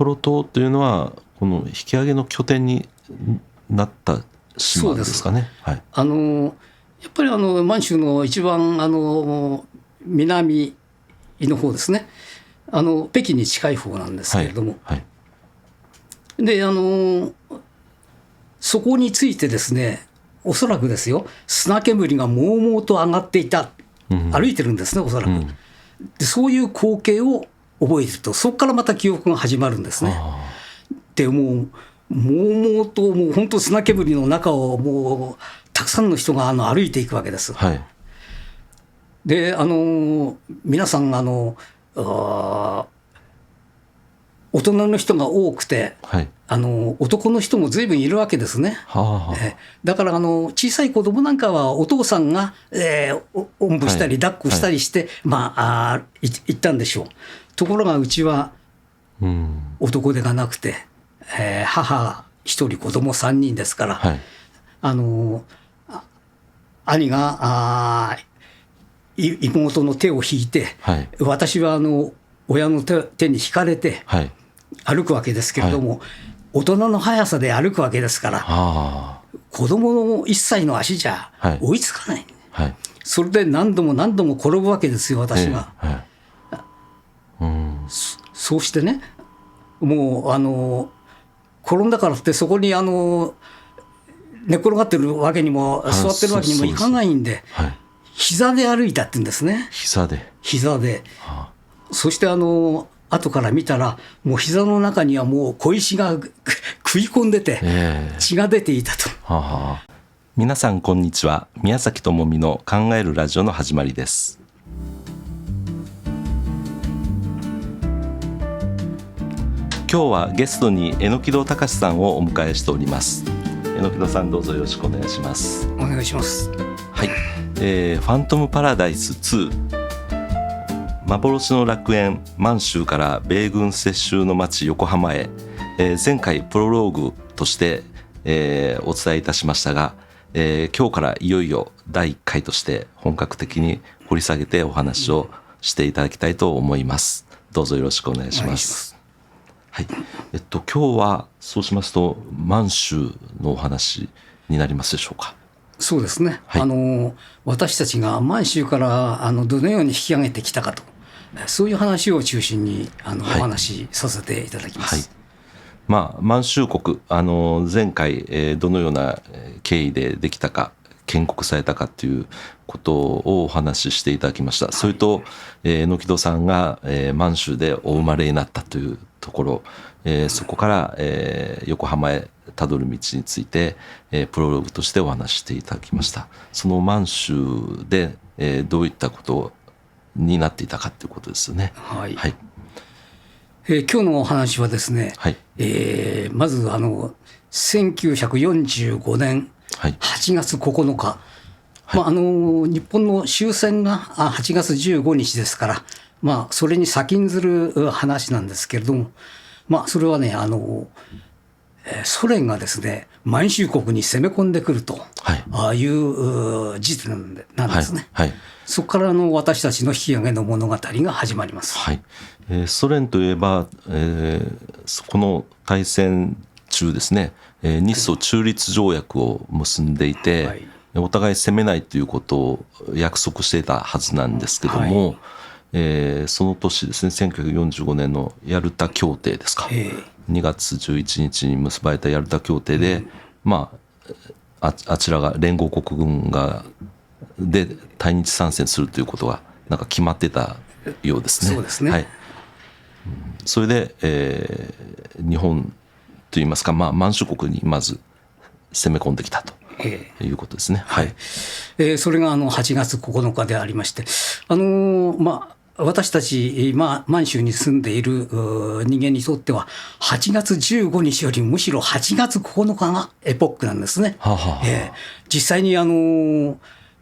幌島というのはこの引き上げの拠点になった島ですかね。はい、やっぱり満州の一番南の方ですね、北京に近い方なんですけれども、はいはい、でそこについてですね、おそらくですよ、砂煙がもうもうと上がっていた、歩いてるんですね、おそらく。でそういう光景を覚えてると、そこからまた記憶が始まるんですね。でもうもうともう本当砂煙の中をもうたくさんの人が歩いていくわけです。はい、で皆さん大人の人が多くて、はい、男の人も随分いるわけですね。だから小さい子供なんかはお父さんが、おんぶしたり抱っこしたりして、行ったんでしょう。ところがうちは男手がなくて、母一人子供3人ですから、はい、兄が妹の手を引いて、はい、私は親の手に引かれて歩くわけですけれども、はい、大人の速さで歩くわけですから、子供の1歳の足じゃ追いつかない、はい、それで何度も何度も転ぶわけですよ、私が。そうしてね、もう転んだからってそこに寝転がってるわけにも座ってるわけにもいかないんで、膝で歩いたって言うんですね。膝で、そして後から見たら、もう膝の中にはもう小石が食い込んでて、血が出ていたと。皆さんこんにちは。宮崎智美の考えるラジオの始まりです。今日はゲストに榎戸隆さんをお迎えしております。榎戸さん、どうぞよろしくお願いします。お願いします。はい、ファントムパラダイス2、幻の楽園満州から米軍接収の街横浜へ、前回プロローグとして、お伝えいたしましたが、今日からいよいよ第1回として本格的に掘り下げてお話をしていただきたいと思います。どうぞよろしくお願いします。はい、今日はそうしますと満州のお話になりますでしょうか。そうですね、はい、私たちが満州からどのように引き上げてきたかと、そういう話を中心にお話しさせていただきます。満州国前回、どのような経緯でできたか、建国されたかということをお話ししていただきました。それと榎戸さんが満州でお生まれになったというところ、そこから、横浜へたどる道について、プロローグとしてお話ししていただきました。その満州で、どういったことになっていたかということですよね。はい、今日のお話はですね、まず1945年8月9日、日本の終戦が8月15日ですから、それに先んずる話なんですけれども、それはね、ソ連がですね、満州国に攻め込んでくると、いう事実なんですね。そこから私たちの引き上げの物語が始まります。ソ連といえば、この大戦中ですね、日ソ中立条約を結んでいて、お互い攻めないということを約束していたはずなんですけども、その年ですね、1945年のヤルタ協定ですか、2月11日に結ばれたヤルタ協定で、あちらが連合国軍で対日参戦するということがなんか決まってたようですね。そうですね。それで、日本といいますか、満州国にまず攻め込んできたということですね。それが8月9日でありまして、私たち、満州に住んでいる人間にとっては8月15日よりむしろ8月9日がエポックなんですね。実際に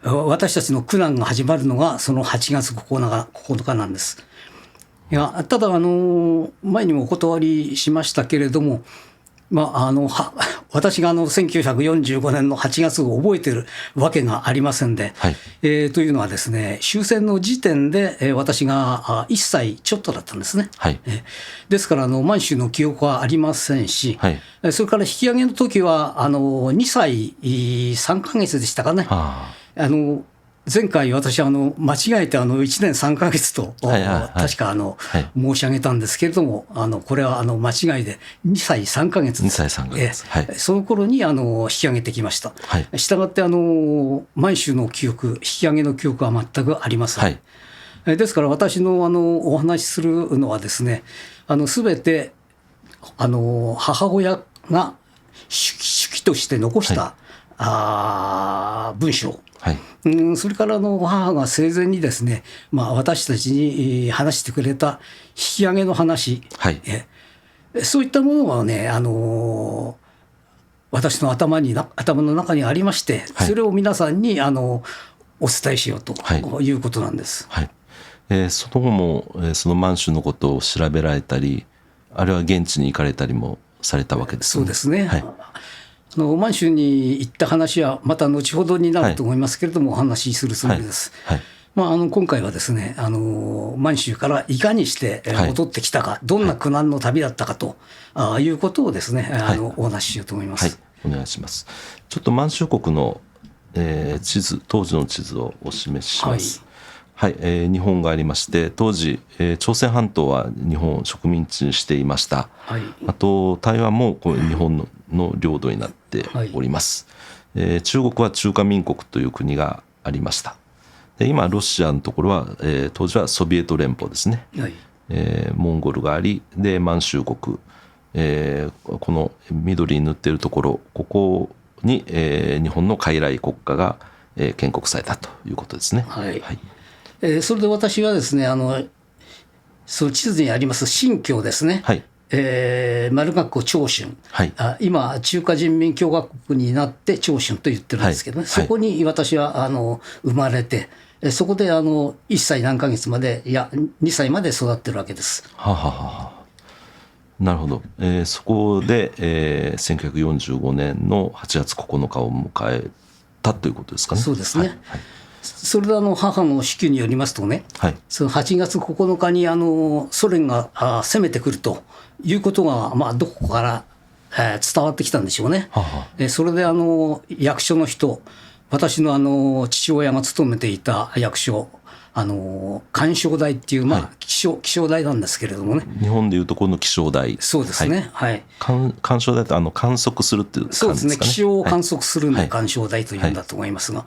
私たちの苦難が始まるのがその8月9日なんです。ただ前にもお断りしましたけれども、私が1945年の8月を覚えているわけがありませんで、はいというのはですね、終戦の時点で、私が1歳ちょっとだったんですね。はいですから満州の記憶はありませんし、はいそれから引き上げの時は2歳3ヶ月でしたかね。あ前回私間違えて1年3ヶ月と、はいはいはい確か申し上げたんですけれども、これは間違いで2歳3ヶ月2歳3ヶ月はいその頃に引き上げてきました。はいしたがって満州の記憶、引き上げの記憶は全くありません。はいですから私のお話しするのはですね、すべて母親が手記として残した、文章、はいそれから母が生前にですね、私たちに話してくれた引き上げの話、はいそういったものはね、私の頭の中にありまして、はいそれを皆さんにお伝えしようとはいいうことなんです。はいその後もその満州のことを調べられたり、あるいは現地に行かれたりもされたわけですね。そうですね。はい満州に行った話はまた後ほどになると思いますけれども、お話しするつもりです。はい今回はですね、満州からいかにして戻ってきたか、どんな苦難の旅だったかということをですね、お話ししようと思います。はいお願いします。ちょっと満州国の、地図、当時の地図をお示しします。はい日本がありまして、当時、朝鮮半島は日本を植民地にしていました。はいあと台湾もこう日本の領土になっております。中国は中華民国という国がありました。で今ロシアのところは、当時はソビエト連邦ですね。はいモンゴルがあり、で満州国、この緑に塗っているところ、ここに、日本の傀儡国家が、建国されたということですね。はいはいそれで私はですね、その地図にあります新疆ですね、はい丸括弧長春、はい今、中華人民共和国になって長春と言ってるんですけどね、はいそこに私は生まれて、そこで1歳何ヶ月まで、いや、2歳まで育ってるわけです。ははははなるほど、そこで、1945年の8月9日を迎えたということですかね。そうですね。はいそれで母の手記によりますとね、はいその8月9日にソ連が攻めてくるということが、どこかから、伝わってきたんでしょうね。ははそれで役所の人、私の父親が勤めていた役所、鑑賞台っていう、気象台なんですけれどもね。日本でいうとこの気象台。そうですね。はい。鑑賞台って観測するっていう感じですかね。そうですね。気象を観測するんで、はい鑑賞台というんだと思いますが、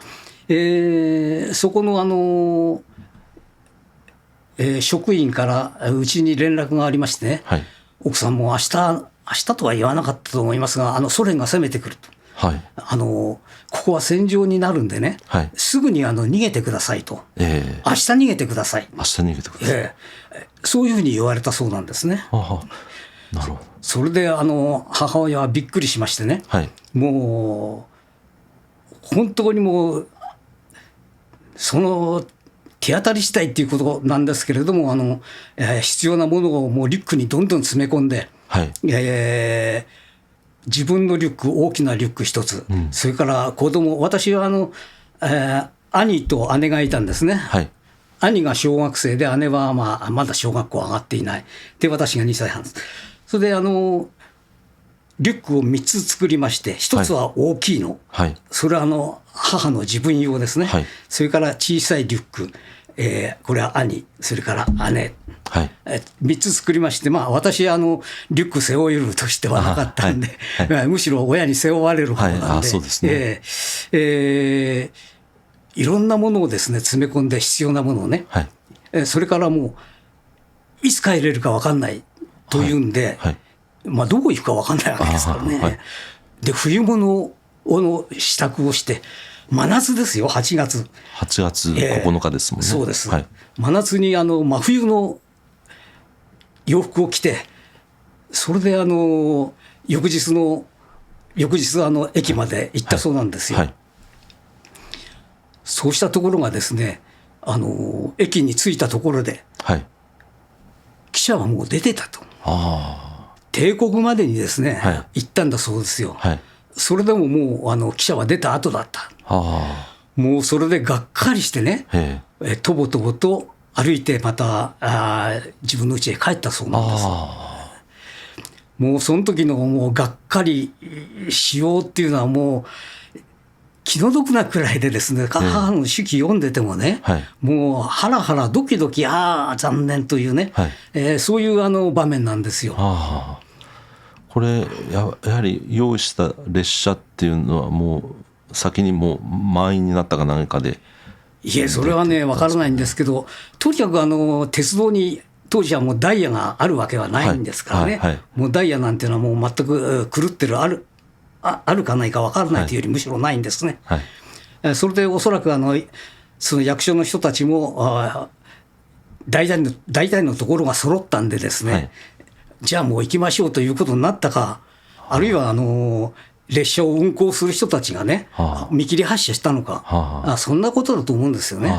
そこの職員からうちに連絡がありましてね、はい奥さんも明日とは言わなかったと思いますが、ソ連が攻めてくると。はいここは戦場になるんでね、はいすぐに逃げてくださいと。明日逃げてください。明日逃げてください。そういうふうに言われたそうなんですね。ははなるほど。それで母親はびっくりしましてね、はいもう本当にもうその手当たり次第っていうことなんですけれども、必要なものをもうリュックにどんどん詰め込んで、はい自分のリュック、大きなリュック一つ、それから子供、私は兄と姉がいたんですね。はい兄が小学生で、姉はまだ小学校上がっていない。で、私が2歳半です。それでリュックを3つ作りまして、1つは大きいの。はいそれは母の自分用ですね。はいそれから小さいリュック、これは兄、それから姉。はい3つ作りまして、私リュック背負えるとしてはなかったんで、むしろ親に背負われる方なんで、そうですね。いろんなものをですね詰め込んで、必要なものをね、はいそれからもういつ帰れるか分かんないというんで、はいどこ行くか分かんないわけですからね。はいで冬物の支度をして、真夏ですよ、8月。 8月9日ですもんね。そうです、はい真夏に真冬の洋服を着て、それで翌日駅まで行ったそうなんですよ。はいそうしたところがですね、駅に着いたところではい汽車はもう出てたと。あ帝国までにですね、はい行ったんだそうですよ。あはいそれでももう記者は出た後だった。もうそれでがっかりしてね、とぼとぼと歩いてまた自分の家へ帰ったそうなんです。もうその時のもうがっかりしようっていうのはもう気の毒なくらいでですね、母の手記読んでてもね、もうハラハラドキドキ残念というね、そういう場面なんですよ。これやはり用意した列車っていうのはもう先にもう満員になったか何かで。いえ、それはね分からないんですけど、とにかく鉄道に当時はもうダイヤがあるわけはないんですからね、もうダイヤなんていうのはもう全く狂ってるあるかないか分からないというよりむしろないんですね。それでおそらくその役所の人たちも大体のところが揃ったんでですね、じゃあもう行きましょうということになったか、あるいは列車を運行する人たちがね、見切り発車したのか、そんなことだと思うんですよね。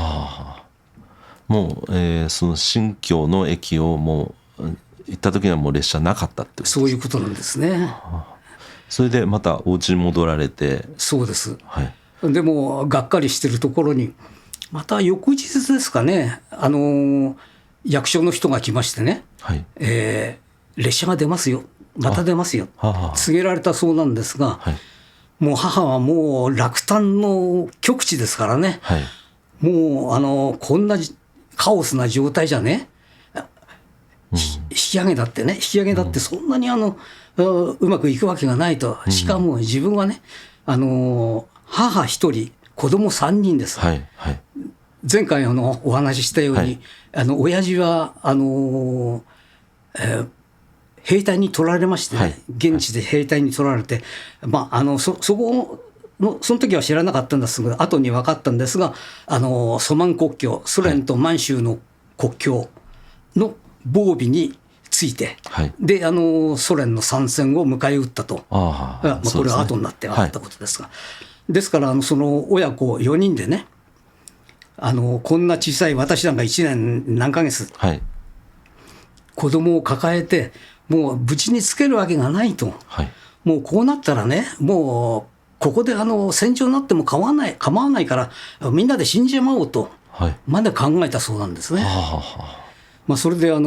もう、その新京の駅をもう行った時にはもう列車なかったってことですか。そういうことなんですね。それでまたお家に戻られて。そうです、でもがっかりしてるところにまた翌日ですかね、役所の人が来ましてね、列車が出ますよ、また出ますよ、告げられたそうなんですが、もう母はもう落胆の極致ですからね、もうこんなカオスな状態じゃね、引き上げだってそんなにうまくいくわけがないと。しかも自分はね、母一人子供3人です。前回お話ししたように、親父は兵隊に取られましてね、現地で兵隊に取られて、その時は知らなかったんですが、後に分かったんですが、ソマン国境、ソ連と満州の国境の防備について、でソ連の参戦を迎え撃ったと、これは後になって分かったことですが、ですからその親子4人でね、こんな小さい私なんか1年何ヶ月、子供を抱えて、もう無事につけるわけがないと、もうこうなったらね、もうここで戦場になっても構わないから、みんなで死んじまおうと、まで考えたそうなんですね。それでど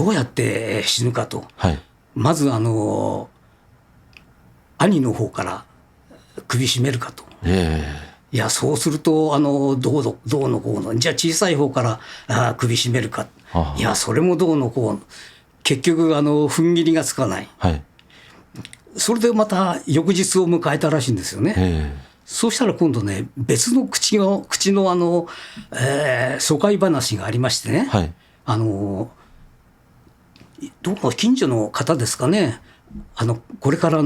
うやって死ぬかと、まず兄の方から首絞めるかと。いや、そうするとどうのこうの、じゃあ小さい方から首絞めるか、いやそれもどうのこうの、結局踏ん切りがつかない、それでまた翌日を迎えたらしいんですよね。そうしたら今度ね、別の口の疎開話がありましてね、どうも近所の方ですかね、これから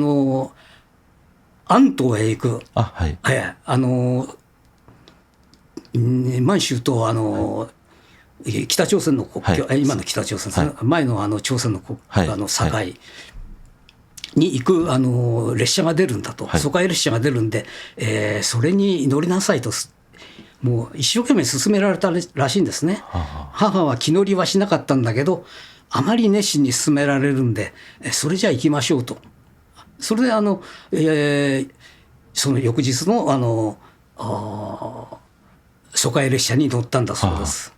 安東へ行く、満州と北朝鮮の国境、今の北朝鮮、前の朝鮮の境に行く列車が出るんだと、疎開列車が出るんで、それに乗りなさいと、もう一生懸命勧められたらしいんですね。母は気乗りはしなかったんだけど、あまり熱心に勧められるんで、それじゃあ行きましょうと。それでその翌日の疎開列車に乗ったんだそうです。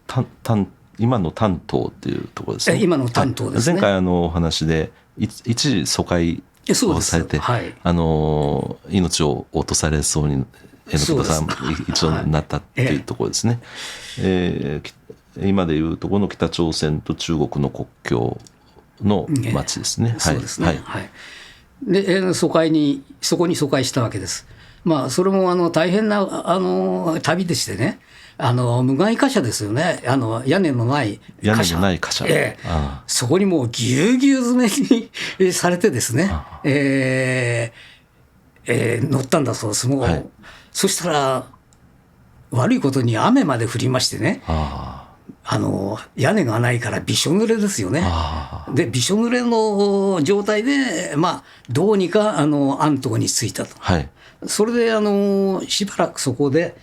今の丹東っていうところですね。今の丹東ですね。前回お話で一時疎開をされて、命を落とされそうに榎本さん一度なったっていうところですね。今でいうところの北朝鮮と中国の国境の町ですね。そうですね。でそこに疎開したわけです。それも大変な旅でしてね、無害貨車ですよね、屋根のない貨車、そこにもうぎゅうぎゅう詰めにされてですね、乗ったんだそうです。そしたら悪いことに雨まで降りましてね、屋根がないからびしょ濡れですよね。でびしょ濡れの状態で、どうにか安東に着いたと。それでしばらくそこで、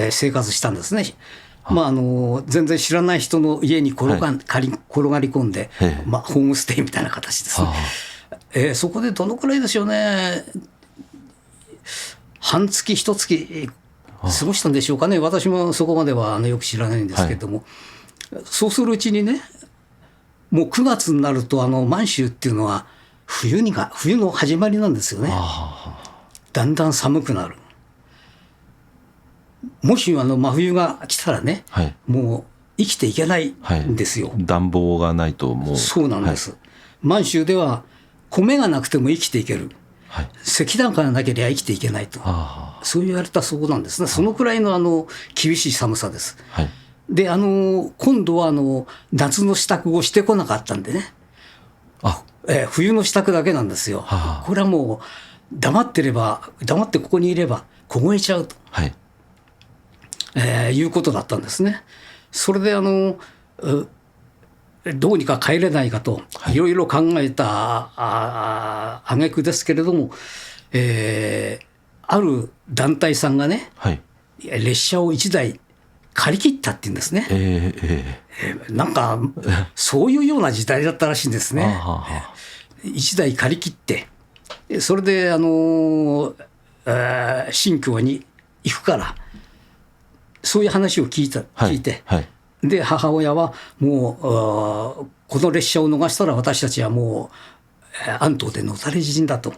生活したんですね。全然知らない人の家に転がり込んで、ホームステイみたいな形ですね。そこでどのくらいでしょうね、半月一月過ごしたんでしょうかね。私もそこまではよく知らないんですけども、そうするうちにね、もう9月になると満州っていうのは冬の始まりなんですよね。だんだん寒くなる。もし真冬が来たらね、もう生きていけないんですよ。暖房がないともう。そうなんです。満州では米がなくても生きていける。石炭がなければ生きていけないと。そう言われたそうなんですね。そのくらいの厳しい寒さです。で、今度は夏の支度をしてこなかったんでね。冬の支度だけなんですよ。これはもう黙ってここにいれば凍えちゃうと。いうことだったんですね。それでどうにか帰れないかといろいろ考えた挙句ですけれども、ある団体さんがね、列車を1台借り切ったっていうんですね。なんかそういうような時代だったらしいんですね。1台借り切って、それで新京に行くから、そういう話を聞いて、で母親はもうこの列車を逃したら私たちはもう安東で野垂れ死んだと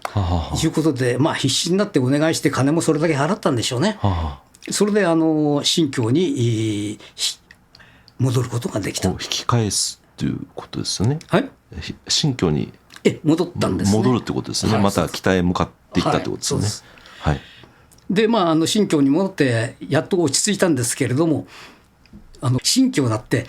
いうことで、必死になってお願いして金もそれだけ払ったんでしょうね。それで新京に戻ることができた。引き返すということですよね。新京に戻ったんですね。戻るってことですね。また北へ向かっていったってことですよね。で新京に戻ってやっと落ち着いたんですけれども、新京だって、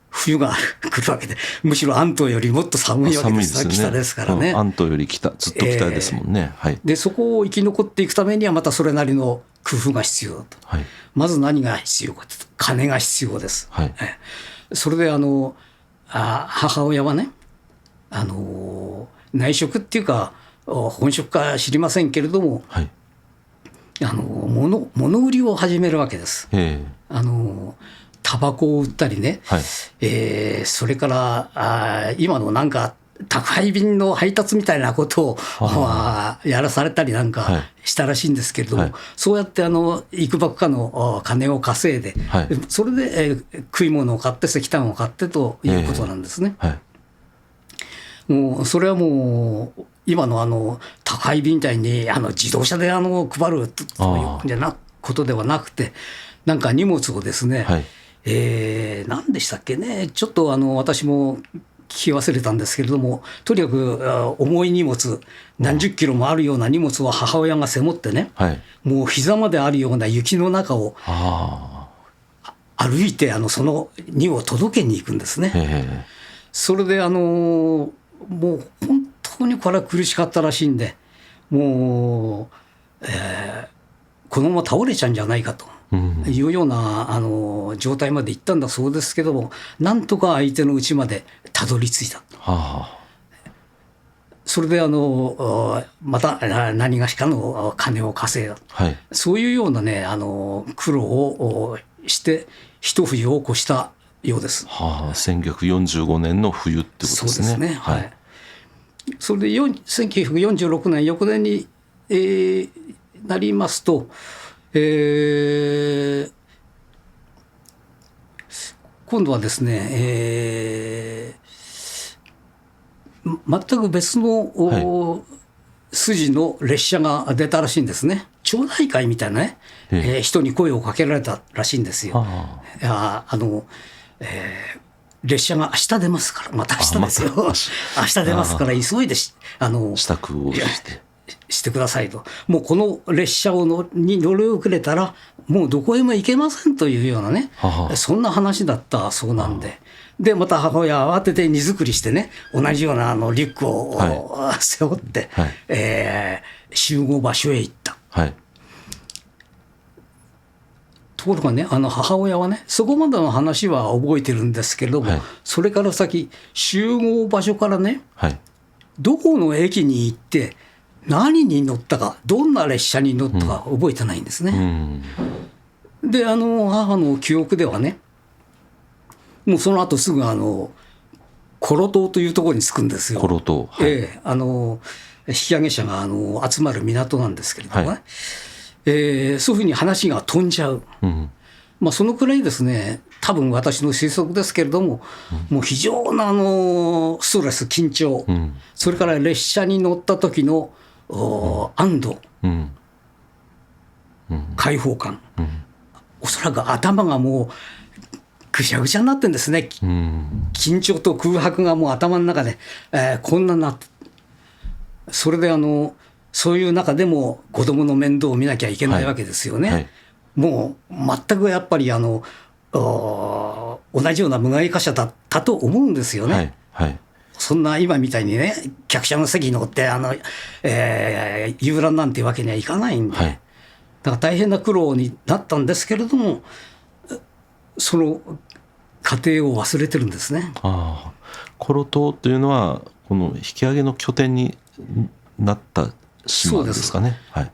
冬が来るわけで、むしろ安東よりもっと寒いわけですね。北ですからね。安東より北、ずっと北ですもんね。でそこを生き残っていくためにはまたそれなりの工夫が必要だと。まず何が必要かというと金が必要です。それで母親はね、内職っていうか本職か知りませんけれども、物売りを始めるわけです。タバコを売ったりね、それから今のなんか宅配便の配達みたいなことをやらされたりなんかしたらしいんですけれども、そうやっていくばくかの金を稼いで、それで食い物を買って石炭を買ってということなんですね。もうそれはもう今の宅配便みたいに自動車で配るということではなくて、なんか荷物をですね、何でしたっけね、ちょっと私も聞き忘れたんですけれども、とにかく重い荷物、何十キロもあるような荷物を母親が背負ってね、もう膝まであるような雪の中を歩いてその荷を届けに行くんですね。それでもう本当にこれは苦しかったらしいんで、もう、このまま倒れちゃうんじゃないかというような状態まで行ったんだそうですけども、なんとか相手の家までたどり着いた。それでまた何がしかの金を稼いだ、そういうようなね苦労をして一冬を越したようです。1945年の冬ってことですね。そうですね。それで1946年翌年に、なりますと、今度はですね、全く別の、筋の列車が出たらしいんですね。町内会みたいなね、人に声をかけられたらしいんですよ。列車が明日出ますから、また明日ですよ。明日出ますから急いで支度をしてくださいと。もうこの列車に乗り遅れたらもうどこへも行けませんというようなね、そんな話だったそうなんで、でまた母親は慌てて荷造りしてね、同じようなリュックを、背負って、集合場所へ行った。ところがね、母親はね、そこまでの話は覚えてるんですけれども、それから先集合場所からね、どこの駅に行って何に乗ったか、どんな列車に乗ったか覚えてないんですね。で母の記憶ではね、もうその後すぐコロ島というところに着くんですよ。コロ島、はい、引き上げ者が集まる港なんですけれどもね、はい、そういうふうに話が飛んじゃう、まあ、そのくらいですね、多分私の推測ですけれども、もう非常なストレス、緊張、それから列車に乗った時の安堵、解放感、おそらく頭がもうぐしゃぐしゃになってるんですね、緊張と空白がもう頭の中で、こんなになって、それでそういう中でも子供の面倒を見なきゃいけないわけですよね。はいはい、もう全くやっぱり同じような無害貨車だったと思うんですよね。はいはい、そんな今みたいにね、客車の席に乗って遊覧なんてわけにはいかないんで、はい、だから大変な苦労になったんですけれども、その過程を忘れてるんですね。コロ島というのはこの引き上げの拠点になった島ですかね。はい、や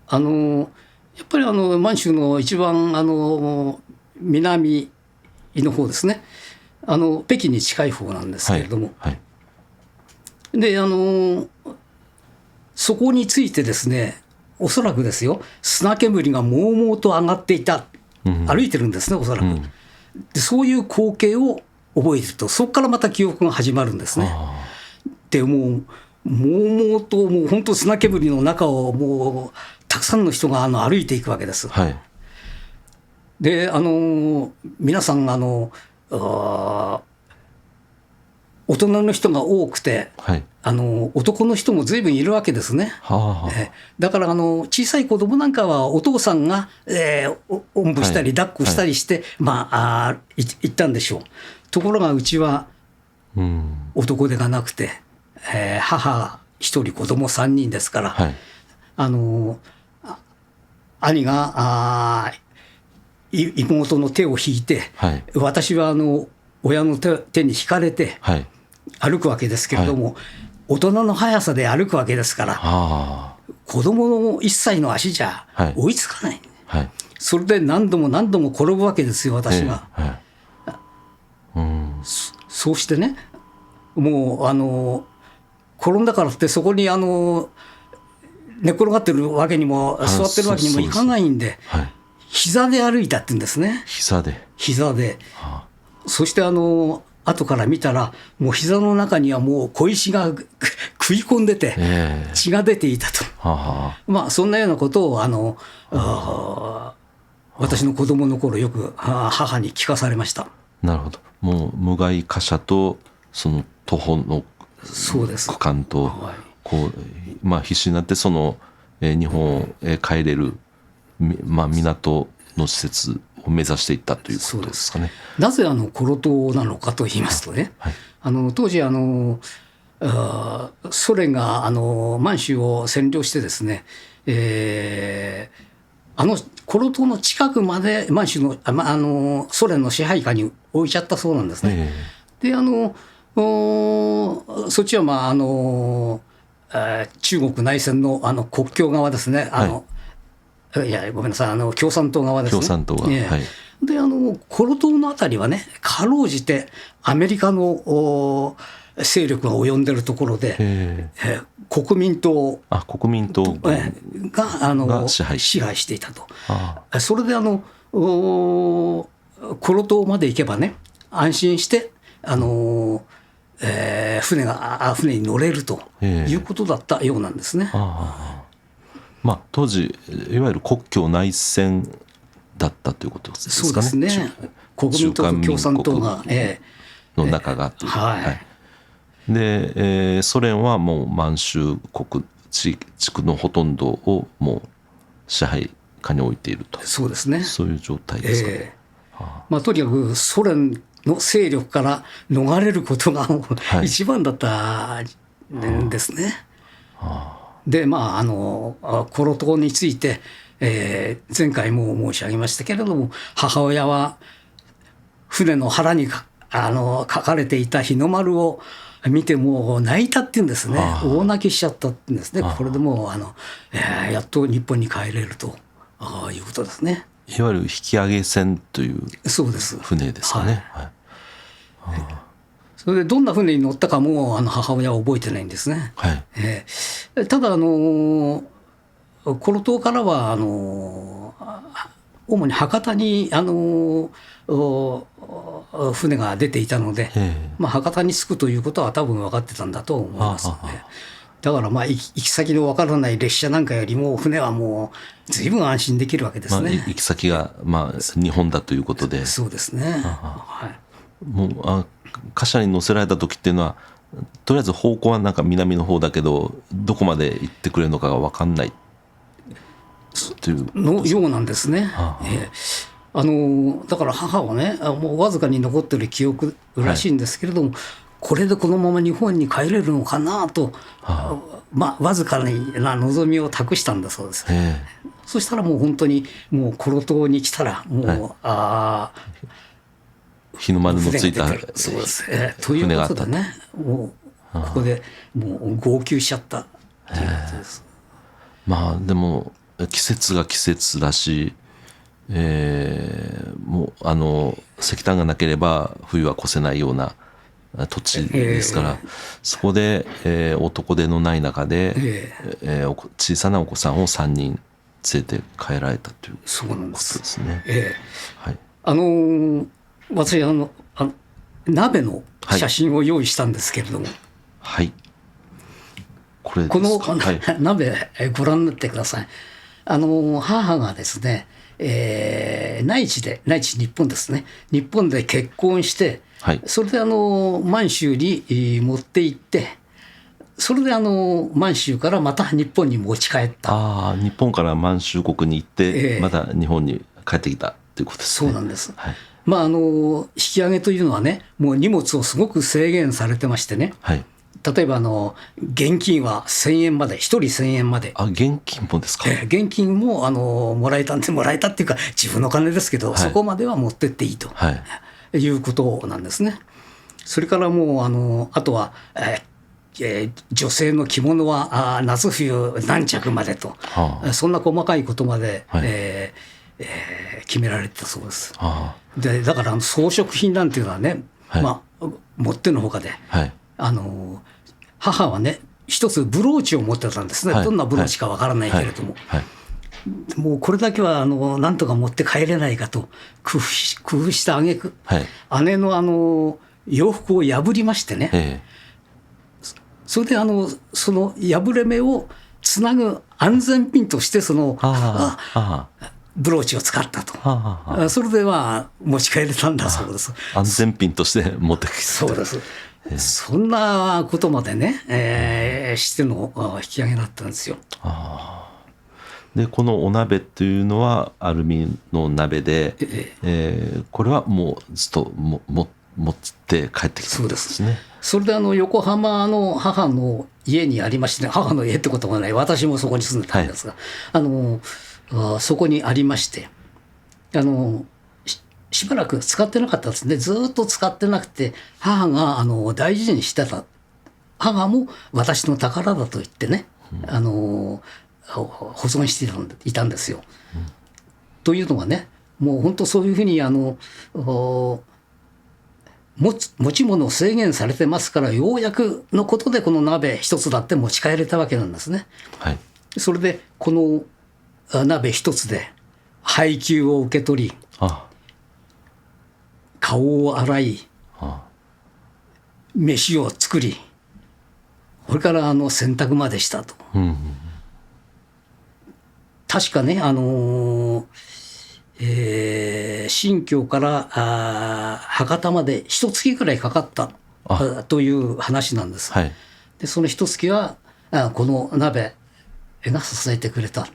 っぱり満州の一番南の方ですね、北京に近い方なんですけれども、はいはい、でそこについてですね、おそらくですよ、砂煙がもうもうと上がっていた、歩いてるんですね、おそらく。でそういう光景を覚えてると、そこからまた記憶が始まるんですね。でもうもうともう本当砂煙の中をもうたくさんの人が歩いていくわけです。はい、で皆さん大人の人が多くて、はい、男の人も随分いるわけですね。だから小さい子供なんかはお父さんが、おんぶしたり抱っこしたりして、行ったんでしょう。ところがうちは男手がなくて、母一人子供3人ですから、はい、兄が妹の手を引いて、はい、私は親の手に引かれて歩くわけですけれども、はい、大人の速さで歩くわけですから、子供の1歳の足じゃ追いつかない、はい、それで何度も何度も転ぶわけですよ、私が。そうしてね、もう転んだからってそこに寝転がってるわけにも座ってるわけにもいかないんで、膝で歩いたって言うんですね。膝で、そして後から見たら、もう膝の中にはもう小石が食い込んでて血が出ていたと、そんなようなことを私の子供の頃よく母に聞かされました。なるほど。もう無害貨車とその徒歩の区間とこう、必死になってその日本へ帰れる、港の施設を目指していったということですかね。なぜコロ島なのかと言いますとね、当時ソ連が満州を占領してですね、コロ島の近くまで満州のソ連の支配下に置いちゃったそうなんですね。でそっちは中国内戦の国境側ですね。いやごめんなさい、共産党側ですね。共産党が、でコロ島のあたりはね、かろうじてアメリカの勢力が及んでるところで、国民党が支配していたと。それでコロ島まで行けばね、安心して船に乗れるということだったようなんですね。当時いわゆる国共内戦だったということですかね。そうですね。国民党と共産党がの中がという、で、ソ連はもう満州国地区のほとんどをもう支配下に置いていると。そうですね。そういう状態ですかね。とにかくソ連の勢力から逃れることが一番だったんですね。でコロ島について、前回も申し上げましたけれども、母親は船の腹に書かれていた日の丸を見てもう泣いたっていうんですね。大泣きしちゃったっていうんですね。これでもうやっと日本に帰れるということですね。いわゆる引き上げ船という船ですかね。それでどんな船に乗ったかも母親は覚えてないんですね。はい。ただコロ島からは主に博多に船が出ていたので、博多に着くということは多分分かってたんだと思います。だから行き先の分からない列車なんかよりも船はもう随分安心できるわけですね。行き先が日本だということで。そうですね。はい、もう貨車に乗せられた時っていうのはとりあえず方向はなんか南の方だけどどこまで行ってくれるのかが分かんないというのようなんですね。だから母はねもうわずかに残ってる記憶らしいんですけれども、これでこのまま日本に帰れるのかなと、わずかな望みを託したんだそうです。そしたらもう本当にもうコロ島に来たらもう、日の丸のついたそうです、ということでねもうここでもう号泣しちゃったということです。でも季節が季節だし、もう石炭がなければ冬は越せないような土地ですから、そこで、男手のない中で、小さなお子さんを3人連れて帰られたということですね。はい、私鍋の写真を用意したんですけれども、はい、この鍋ご覧になってください。母がですね、内地日本ですね、日本で結婚して、それで満州に持って行って、それで満州からまた日本に持ち帰った。日本から満州国に行って、また日本に帰ってきたということですね。そうなんです。引き上げというのはね、もう荷物をすごく制限されてましてね、例えば現金は1000円まで、1人1000円まで。現金もですか？現金ももらえたっていうか自分の金ですけど、そこまでは持ってっていいと、いうことなんですね。それからもうあとは、女性の着物は夏冬何着までと、そんな細かいことまで、決められてたそうです。だから装飾品なんていうのはね、もってのほかで、母はね一つブローチを持ってたんですね。どんなブローチかわからないけれども、もうこれだけはなんとか持って帰れないかと工夫した挙句、姉の洋服を破りましてね、それでその破れ目をつなぐ安全ピンとしてブローチを使ったと。それで持ち帰れたんだそうです。安全ピンとして持ってきた。そうです。そんなことまでね、しての引き上げだったんですよ。でこのお鍋というのはアルミの鍋で、これはもうずっと持って帰ってきたんですね。それで横浜の母の家にありましてね、母の家ってことはない、私もそこに住んでたんですが、そこにありまして、しばらく使ってなかったんですね。ずっと使ってなくて、母が大事にしてた。母も私の宝だと言ってね、保存していたんですよ。というのはね、もう本当そういうふうに持ち物を制限されてますから、ようやくのことでこの鍋一つだって持ち帰れたわけなんですね。それでこの鍋一つで配給を受け取り、顔を洗い、飯を作り、これから洗濯までしたと。確かね、新京から博多まで一月くらいかかったという話なんです。でその一月はこの鍋が支えてくれた。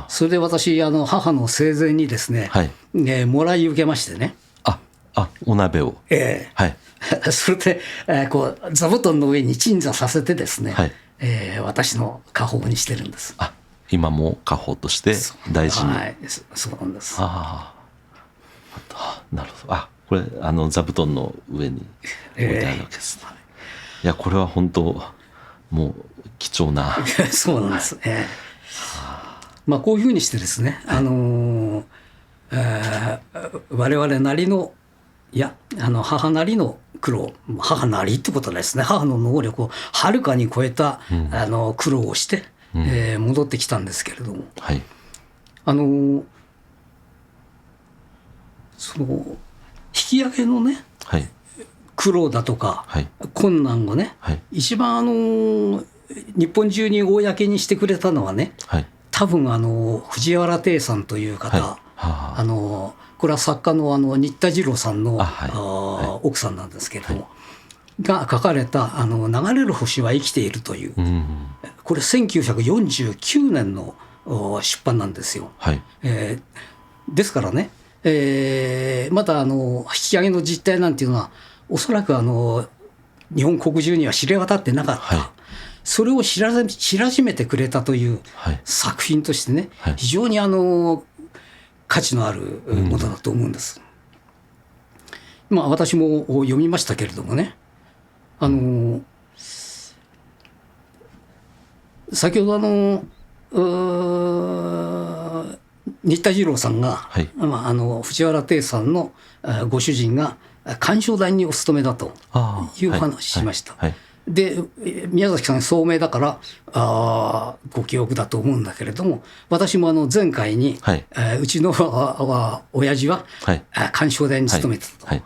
それで私母の生前にですね、もらい受けましてね。お鍋を。それで座布団の上に鎮座させてですね、私の家宝にしてるんです。今も家宝として大事に。そうなんです。なるほど。これ座布団の上に置いてあるわけですね。いやこれは本当もう貴重な。そうなんですね。こういうふうにしてですね、我々なりのいや母なりの苦労、母なりってことはですね、母の能力をはるかに超えた、苦労をして、戻ってきたんですけれども、はい。その引き上げのね、はい。苦労だとか、はい。困難をね、はい。一番日本中に公にしてくれたのはね、はい。多分藤原定さんという方、はいはあこれは作家の新田次郎さんの、はい奥さんなんですけれども、が書かれた「流れる星は生きている」という、これ1949年の出版なんですよ。はい。ですからね、まだ引き上げの実態なんていうのはおそらく日本国中には知れ渡ってなかった、はい。それを知らしめてくれたというはい。作品としてね、はい非常に価値のあるものだと思うんです。私も読みましたけれどもね、先ほど新田次郎さんが、はい。藤原定さんのご主人が鑑賞台にお勤めだという話しました。はい。で宮崎さん聡明だからご記憶だと思うんだけれども、私も前回に、はい。うちの親父ははい。鑑賞台に勤めてたと、はい。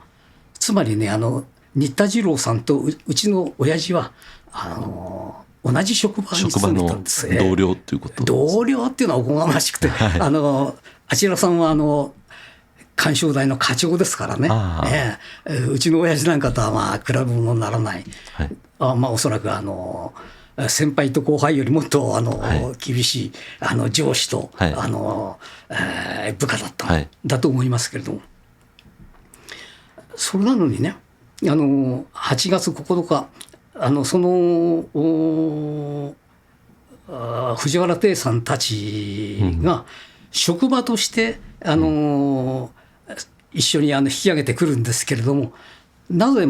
つまりね新田次郎さんとうちの親父は同じ職場に勤めてたんですよ。同僚ということ。同僚っていうのはおこがましくて、はい、あちらさんは鑑賞台の課長ですからね、うちの親父なんかとは比べ物にならない、はい、おそらく先輩と後輩よりもっと厳しい上司と、部下だった、だと思いますけれども、それなのにね8月9日その藤原定さんたちが職場として一緒に引き上げてくるんですけれども、なぜう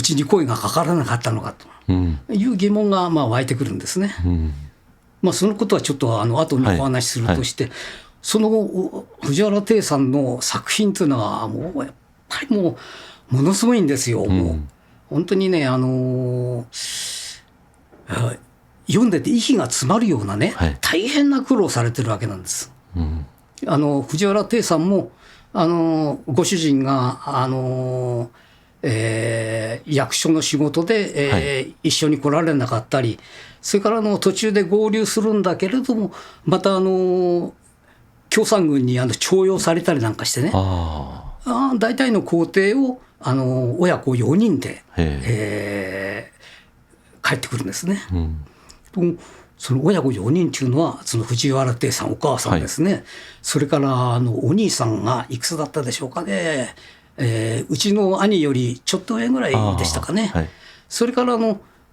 ちに声がかからなかったのかという疑問が湧いてくるんですね。そのことはちょっと後にお話しするとして、その藤原定さんの作品というのはもうやっぱりものすごいんですよ。もう本当にね読んでて息が詰まるようなね、大変な苦労されてるわけなんです。藤原定さんもご主人が役所の仕事で、一緒に来られなかったり、それから途中で合流するんだけれども、また共産軍に徴用されたりなんかしてね、大体の工程を親子4人で、帰ってくるんですね。その親子4人っていうのはその藤原定さんお母さんですね、それからお兄さんがいくつだったでしょうかね、うちの兄よりちょっと上ぐらいでしたかね、それから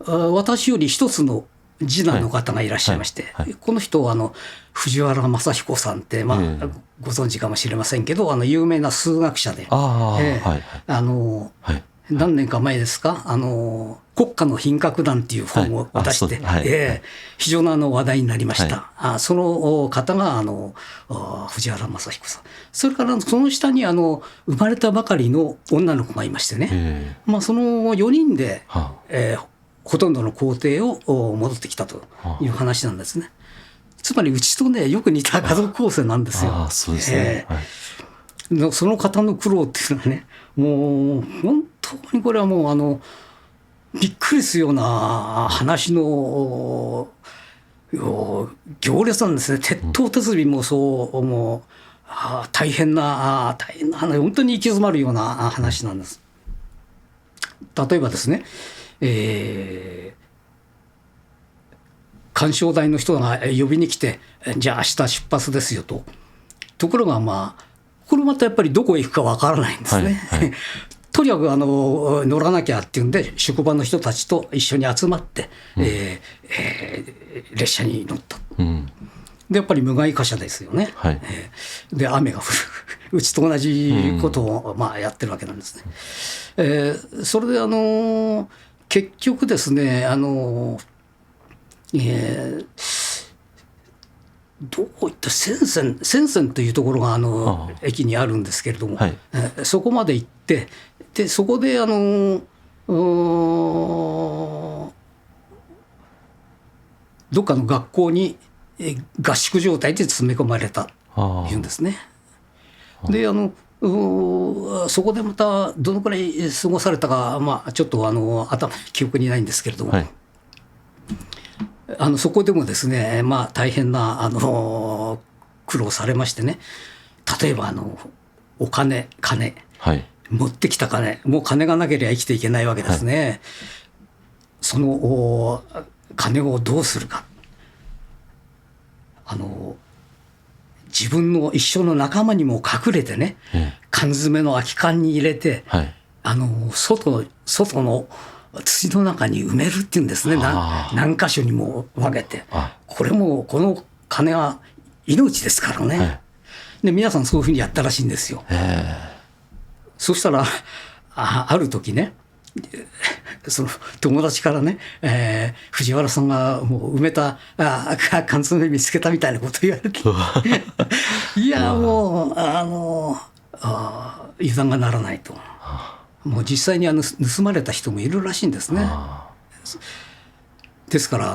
私より一つの次男の方がいらっしゃいまして、この人は藤原正彦さんって、ご存知かもしれませんけど有名な数学者で、何年か前ですか国家の品格談っていう本を出して、非常な話題になりました、その方が藤原正彦さん、それからその下に生まれたばかりの女の子がいましてね、その4人で、ほとんどの工程を戻ってきたという話なんですね。つまりうちとねよく似た家族構成なんですよ。そうですね。その方の苦労っていうのはね、もう本当にこれはもうびっくりするような話の行列なんですね。鉄頭鉄尾もそうもう大変な本当に行き詰まるような話なんです。例えばですね、鑑賞台の人が呼びに来て、じゃあ明日出発ですよと。ところがこれまたやっぱりどこへ行くかわからないんですね。とにかく乗らなきゃっていうんで職場の人たちと一緒に集まって、列車に乗った。でやっぱり無害貨車ですよね。で雨が降るうちと同じことをやってるわけなんですね。それで結局ですねどこ行った仙泉というところが駅にあるんですけれども、そこまで行って、でそこでどっかの学校に合宿状態で詰め込まれたというんですね。でそこでまたどのくらい過ごされたか、ちょっと記憶にないんですけれども、そこでもですね、大変な苦労されましてね、例えばお金、持ってきた金、もう金がなければ生きていけないわけですね。その金をどうするか、自分の一生の仲間にも隠れてね、缶詰の空き缶に入れて、外の土の中に埋めるっていうんですね。何箇所にも分けて、この金は命ですからね。で皆さんそういうふうにやったらしいんですよ。そしたらある時ね、その友達からね、藤原さんがもう埋めた缶詰見つけたみたいなこと言われていやもう油断がならないと。もう実際に盗まれた人もいるらしいんですね。ですから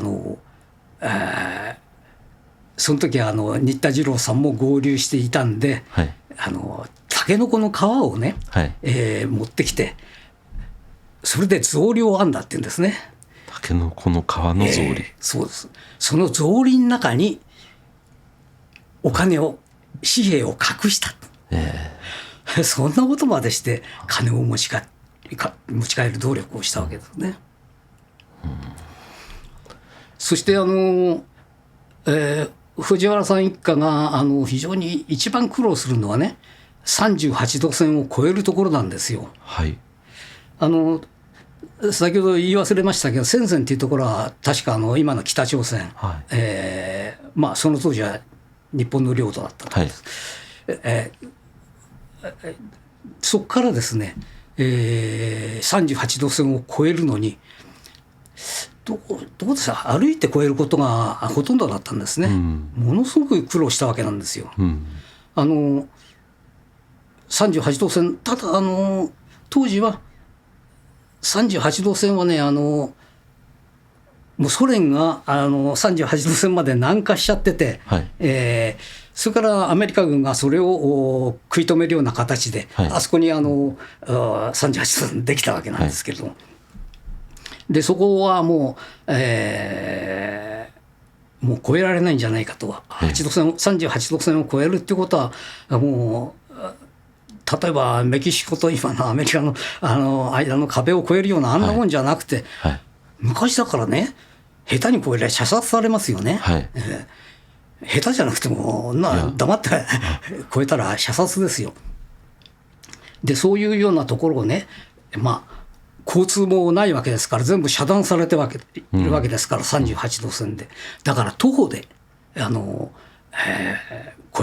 その時は新田次郎さんも合流していたんで、タケノコの皮をね、持ってきて、それで草履を編んだって言うんですね。タケノコの皮の草履、そうです。その草履の中にお金を、紙幣を隠した、そんなことまでして金を持ち帰る努力をしたわけですね。そして藤原さん一家が非常に一番苦労するのはね、38度線を越えるところなんですよ。先ほど言い忘れましたけど、仙泉っていうところは確か今の北朝鮮、その当時は日本の領土だったと、そこからですね、38度線を越えるのにどうですか、歩いて越えることがほとんどだったんですね。ものすごく苦労したわけなんですよ。38度線、ただ当時は38度線はね、もうソ連が38度線まで南下しちゃってて、それからアメリカ軍がそれを食い止めるような形で、あそこに38度線できたわけなんですけれども、でそこはもう越えられないんじゃないかと、38度線を越えるっていうことはもう例えばメキシコと今のアメリカの間の壁を越えるようなあんなもんじゃなくて、昔だからね、下手に越えれば射殺されますよね。下手じゃなくても黙って越えたら射殺ですよ。でそういうようなところをね、交通もないわけですから、全部遮断されているわけですから、38度線で。だから徒歩で越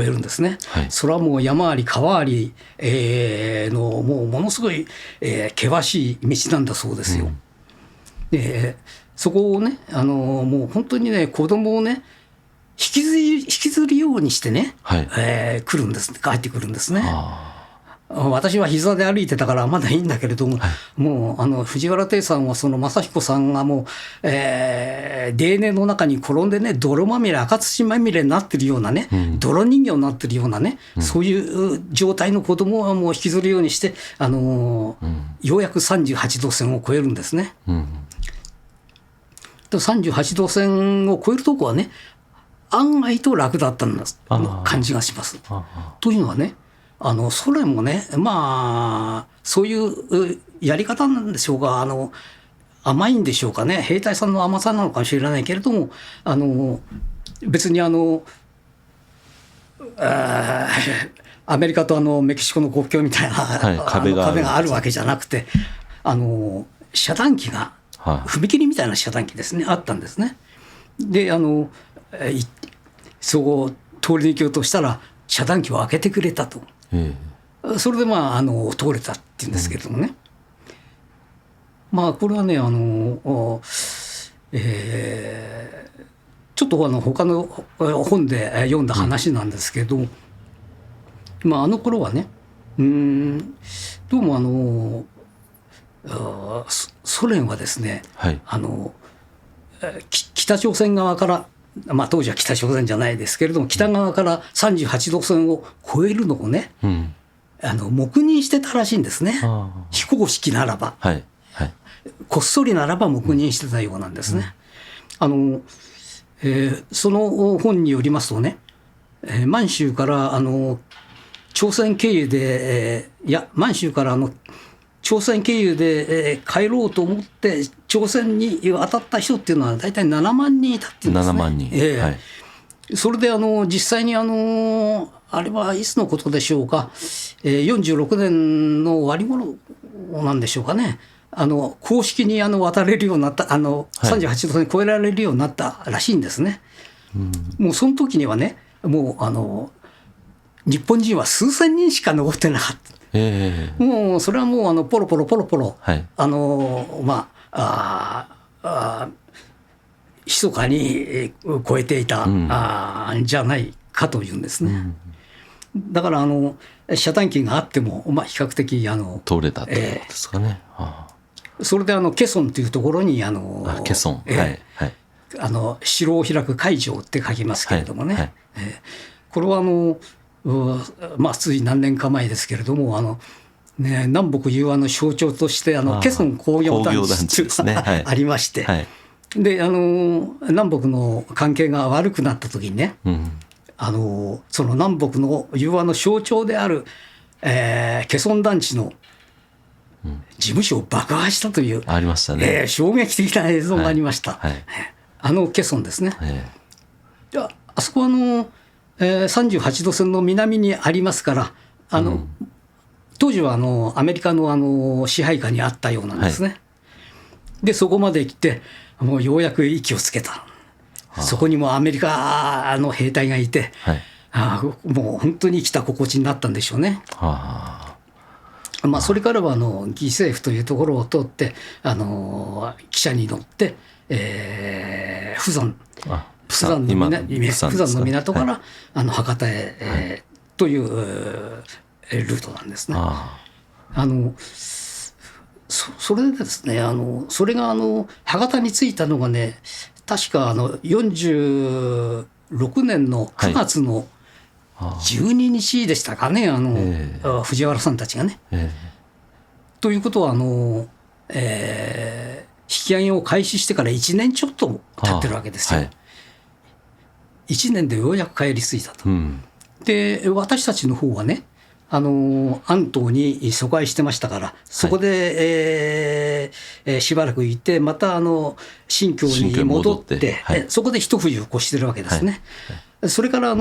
えるんですね。それはもう山あり川あり、ものすごい、険しい道なんだそうですよ。そこをね、もう本当にね、子供をね、引きずるようにしてね、来るんです、帰ってくるんですね。私は膝で歩いてたからまだいいんだけれども、もう藤原定さんはその正彦さんがもう、泥濘の中に転んでね、泥まみれ、赤土まみれになってるようなね、泥人形になってるようなね、そういう状態の子供はもう引きずるようにして、ようやく38度線を越えるんですね。38度線を越えるとこはね、案外と楽だった感じがします。というのはね、ソ連もね、そういうやり方なんでしょうか、甘いんでしょうかね、兵隊さんの甘さなのかもしれないけれども、別にアメリカとメキシコの国境みたいな、壁があるわけじゃなくて、遮断機が、踏切みたいな遮断機ですね、あったんですね。でそこを通り抜けようとしたら遮断機を開けてくれたと。それで通れたっていうんですけれどもね、これはねちょっちょっと他の本で読んだ話なんですけど、あの頃はね、どうもソ連はですね、はい、北朝鮮側から、当時は北朝鮮じゃないですけれども、北側から38度線を越えるのをね、黙認してたらしいんですね。非公式ならば、はいはい、こっそりならば黙認してたようなんですね。その本によりますとね、満州から朝鮮経由で、満州から朝鮮経由で帰ろうと思って朝鮮に渡った人っていうのは大体7万人いたっていうんですね。7万人、はい、それで実際にあれはいつのことでしょうか、46年の終わり頃なんでしょうかね、公式に渡れるようになった、38度線越えられるようになったらしいんですね。もうその時にはね、もう日本人は数千人しか残ってなかった。もうそれはもうポロポロ、はい、密かに超えていた、じゃないかというんですね。だから遮断機があっても、比較的通れたということですかね。それでケソンというところにケソン、はいはい、城を開く海城って書きますけれどもね、はいはい、これはつい何年か前ですけれども南北融和の象徴としてケソン工業団地というのがありまして、はい、で南北の関係が悪くなった時にね、その南北の融和の象徴である、ケソン団地の事務所を爆破したという、ありましたね、衝撃的な映像がありました、はいはい、ケソンですね。あそこは38度線の南にありますから、当時はアメリカの支配下にあったようなんですね。はい、でそこまで来てもうようやく息をつけた。そこにもアメリカの兵隊がいて、はい、もう本当に生きた心地になったんでしょうね。それからは義政府というところを通って汽車に乗って、釜山の港から博多へ、というルートなんですね。それでですね、それが博多に着いたのがね、確か46年の9月の12日でしたかね、藤原さんたちがね。ということは引き上げを開始してから1年ちょっと経ってるわけですよ。はい、1年でようやく帰り着いたと。で私たちの方はね、安東に疎開してましたから、そこで、しばらくいて、また新京に戻って、はい、そこで一冬を越してるわけですね。はい、それから引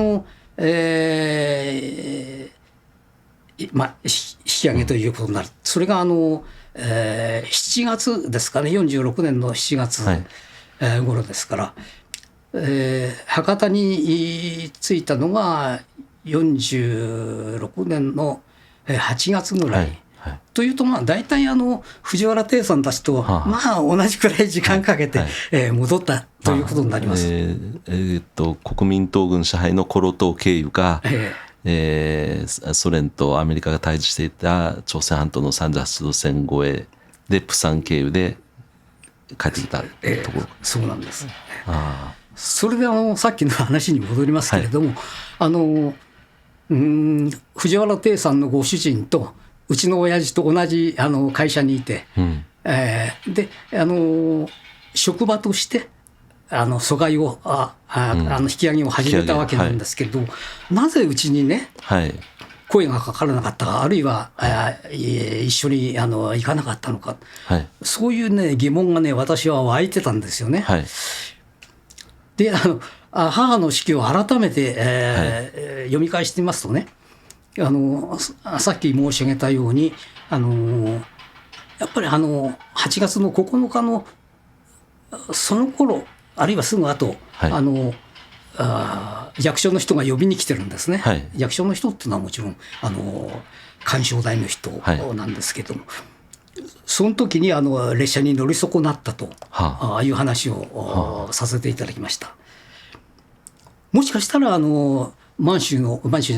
き上げということになる。それが7月ですかね、46年の7月頃ですから、博多に着いたのが46年の8月ぐらい、はいはい、というと大体藤原定さんたちと同じくらい時間かけて戻ったということになります。国民党軍支配のコ島経由か、ソ連とアメリカが対峙していた朝鮮半島の38度線越えでプサン経由で帰ってきたところ、そうなんです。それでさっきの話に戻りますけれども、はい、藤原定さんのご主人とうちの親父と同じ会社にいて、で職場として疎外を引き上げを始めたわけなんですけれども、なぜうちにね、声がかからなかったか、あるいは一緒に行かなかったのか、そういうね疑問がね私は湧いてたんですよね。で母の手記を改めて、読み返してみますとね、さっき申し上げたようにやっぱり8月の9日のその頃あるいはすぐ後、役所の人が呼びに来てるんですね。役所の人っていうのはもちろん官庁大の人なんですけども、その時に列車に乗り損なったという話をさせていただきました。もしかしたら満州じ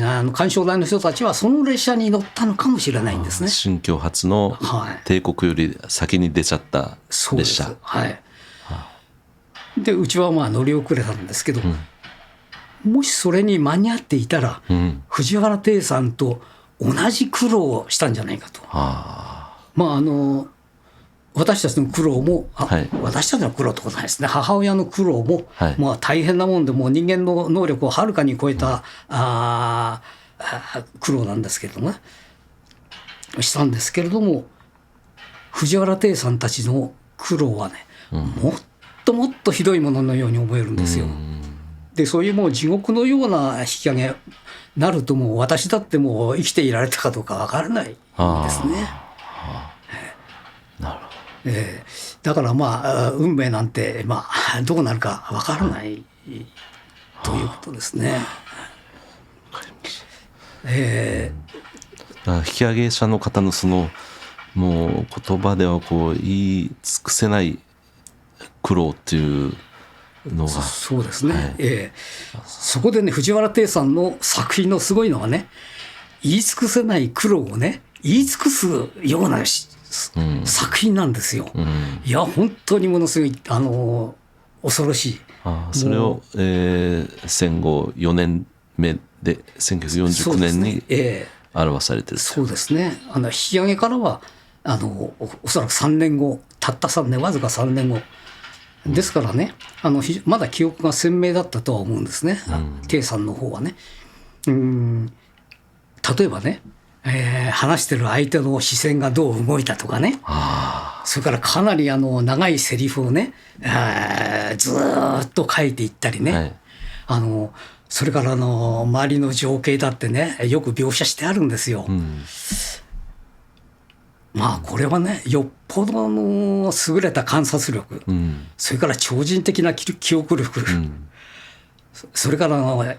ゃない干渉台の人たちはその列車に乗ったのかもしれないんですね。新京発の帝国より先に出ちゃった列車。はい。でうちはまあ乗り遅れたんですけど、もしそれに間に合っていたら、藤原定さんと同じ苦労をしたんじゃないかと。まあ私たちの苦労も、私たちの苦労ってことないですね。母親の苦労も、まあ大変なもんで、もう人間の能力をはるかに超えた苦労なんですけれどもね、したんですけれども、藤原定さんたちの苦労はね、もっともっとひどいもののように思えるんですよ。でそういうもう地獄のような引き上げなると、もう私だってもう生きていられたかどうか分からないですね。なるほど。だからまあ運命なんて、まあ、どうなるか分からないということですね。引き上げ者の方のそのもう言葉ではこう言い尽くせない苦労っていうのが、そうですね、そこでね藤原定さんの作品のすごいのはね、言い尽くせない苦労をね言い尽くすような作品なんですよ。いや本当にものすごい恐ろしい。それを、戦後4年目で1949年に表されてる。そうですね。引き上げからはおそらく3年後、たった3年、わずか3年後ですからね、まだ記憶が鮮明だったとは思うんですね、定さんの方はね。例えばね、話してる相手の視線がどう動いたとかね、それからかなり長いセリフをね、ずっと書いていったりね、それから周りの情景だってねよく描写してあるんですよ。まあこれはねよっぽど優れた観察力、それから超人的な記憶力、それから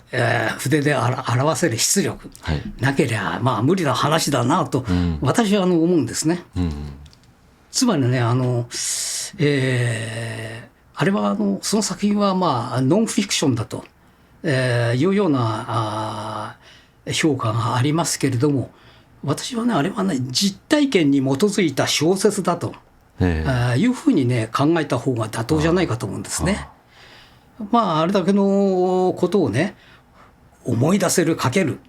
筆で表せる出力、なければまあ無理な話だなと、私は思うんですね。つまりねあれはその作品はまあノンフィクションだと、いうような評価がありますけれども、私はねあれはね実体験に基づいた小説だというふうにね考えた方が妥当じゃないかと思うんですね。まああれだけのことをね思い出せる書ける、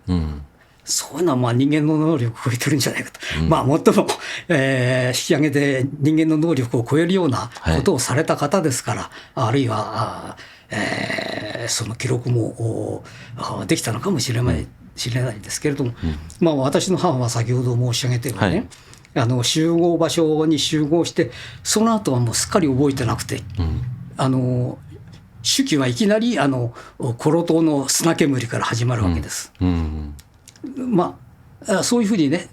そういうのはまあ人間の能力を超えてるんじゃないかと、まあ最も、引き上げで人間の能力を超えるようなことをされた方ですから、あるいはその記録もできたのかもしれないですけれども、まあ私の母は先ほど申し上げたようにね、集合場所に集合してその後はもうすっかり覚えてなくて、手記はいきなりコロ島の砂煙から始まるわけです。まあそういうふうにね、